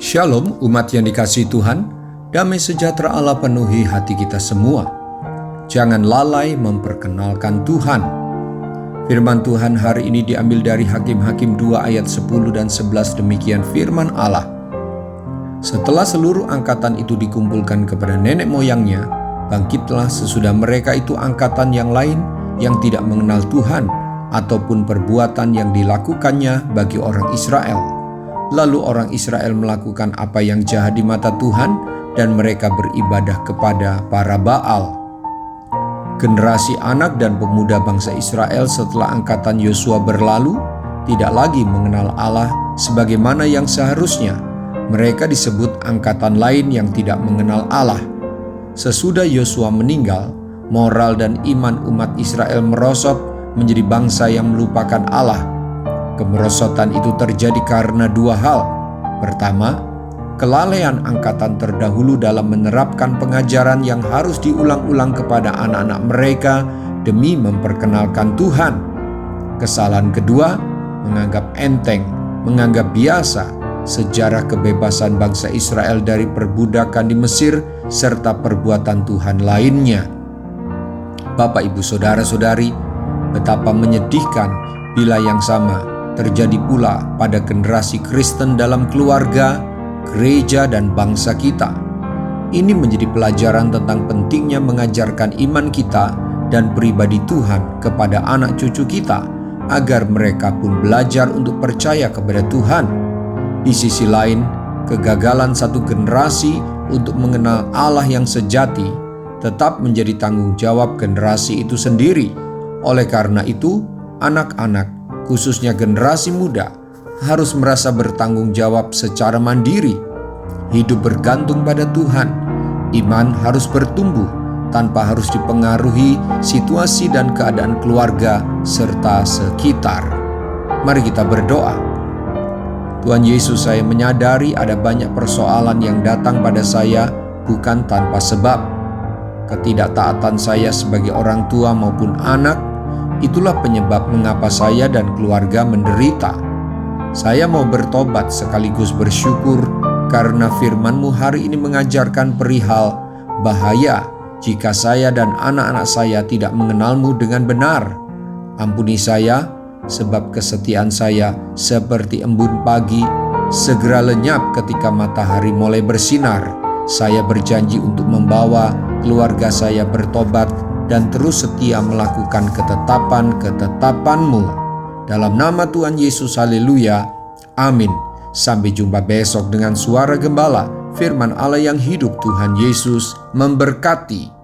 Shalom umat yang dikasihi Tuhan, damai sejahtera Allah penuhi hati kita semua. Jangan lalai memperkenalkan Tuhan. Firman Tuhan hari ini diambil dari Hakim-Hakim 2 ayat 10 dan 11, demikian firman Allah. Setelah seluruh angkatan itu dikumpulkan kepada nenek moyangnya, bangkitlah sesudah mereka itu angkatan yang lain yang tidak mengenal Tuhan ataupun perbuatan yang dilakukannya bagi orang Israel. Lalu orang Israel melakukan apa yang jahat di mata Tuhan dan mereka beribadah kepada para Baal. Generasi anak dan pemuda bangsa Israel setelah angkatan Yosua berlalu tidak lagi mengenal Allah sebagaimana yang seharusnya. Mereka disebut angkatan lain yang tidak mengenal Allah. Sesudah Yosua meninggal, moral dan iman umat Israel merosot menjadi bangsa yang melupakan Allah. Kemerosotan itu terjadi karena dua hal. Pertama, kelalaian angkatan terdahulu dalam menerapkan pengajaran yang harus diulang-ulang kepada anak-anak mereka demi memperkenalkan Tuhan. Kesalahan kedua, menganggap enteng, menganggap biasa sejarah kebebasan bangsa Israel dari perbudakan di Mesir serta perbuatan Tuhan lainnya. Bapak, Ibu, Saudara-saudari, betapa menyedihkan bila yang sama terjadi pula pada generasi Kristen dalam keluarga, gereja, dan bangsa kita. Ini menjadi pelajaran tentang pentingnya mengajarkan iman kita dan pribadi Tuhan kepada anak cucu kita, agar mereka pun belajar untuk percaya kepada Tuhan. Di sisi lain, kegagalan satu generasi untuk mengenal Allah yang sejati tetap menjadi tanggung jawab generasi itu sendiri. Oleh karena itu, anak-anak, khususnya generasi muda, harus merasa bertanggung jawab secara mandiri. Hidup bergantung pada Tuhan. Iman harus bertumbuh tanpa harus dipengaruhi situasi dan keadaan keluarga serta sekitar. Mari kita berdoa. Tuhan Yesus, saya menyadari ada banyak persoalan yang datang pada saya bukan tanpa sebab. Ketidaktaatan saya sebagai orang tua maupun anak, itulah penyebab mengapa saya dan keluarga menderita. Saya mau bertobat sekaligus bersyukur karena firman-Mu hari ini mengajarkan perihal bahaya jika saya dan anak-anak saya tidak mengenal-Mu dengan benar. Ampuni saya, sebab kesetiaan saya seperti embun pagi, segera lenyap ketika matahari mulai bersinar. Saya berjanji untuk membawa keluarga saya bertobat dan terus setia melakukan ketetapan-ketetapan-Mu. Dalam nama Tuhan Yesus, haleluya, amin. Sampai jumpa besok dengan suara gembala, firman Allah yang hidup. Tuhan Yesus memberkati.